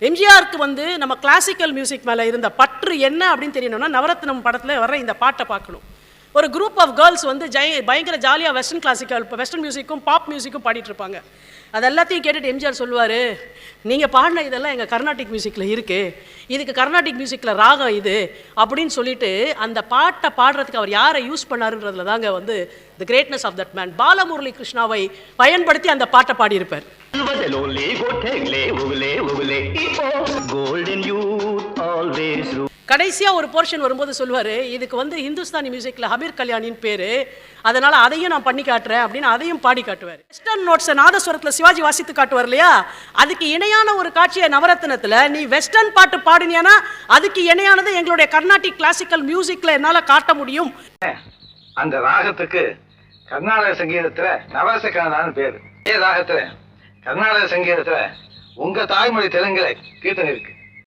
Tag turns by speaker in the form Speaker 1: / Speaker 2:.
Speaker 1: எம்ஜிஆருக்கு வந்து நம்ம கிளாசிக்கல் மியூசிக் மேலே இருந்த பற்று என்ன அப்படின்னு தெரியணும்னா நவரத்னம் படத்தில் வர இந்த பாட்டை பார்க்கணும். ஒரு குரூப் ஆஃப் கேர்ள்ஸ் வந்து பயங்கர ஜாலியாக வெஸ்டர்ன் கிளாசிக்கல் வெஸ்டர்ன் மியூசிக்கும் பாப் மியூசிக்கும் பாடிட்டு இருப்பாங்க. அது எல்லாத்தையும் கேட்டுட்டு எம்ஜிஆர் சொல்லுவார், நீங்கள் பாடின இதெல்லாம் எங்கள் கர்நாடிக் மியூசிக்கில் இருக்குது, இதுக்கு கர்நாடிக் மியூசிக்கில் ராகம் இது அப்படின்னு சொல்லிட்டு அந்த பாட்டை பாடுறதுக்கு அவர் யாரை யூஸ் பண்ணாருன்றதுல தாங்க வந்து the greatness of that man. Balamurali கிருஷ்ணாவை பயன்படுத்தி அந்த பாட்டை பாடியிருப்பார். கடைசியாக ஒரு போர்ஷன் வரும்போது சொல்லுவார், இதுக்கு வந்து ஹிந்துஸ்தானி மியூசிக்கில் ஹபீர் கல்யாணின்னு பேர், அதனால் அதையும் நான் பண்ணி காட்டுறேன் அப்படின்னு அதையும் பாடி காட்டுவார். வெஸ்டர்ன் நோட்ஸை நாதஸ்வரத்தில் சிவாஜி வாசித்து காட்டுவார் இல்லையா, அதுக்கு இணையான ஒரு காட்சியை நவரத்னத்தில் நீ வெஸ்டர்ன் பாட்டு பாடினியானா அதுக்கு இணையானது எங்களுடைய கர்நாடிக் கிளாசிக்கல் மியூசிக்கில் என்னால் காட்ட முடியும்.
Speaker 2: அந்த ராகத்துக்கு கர்நாடக சங்கீதத்தில் நவரச கணதான்னு பேர். ராகத்தில் கர்நாடக சங்கீதத்தில் உங்கள் தாய்மொழி தெலுங்குல கீர்த்தனை இருக்கு.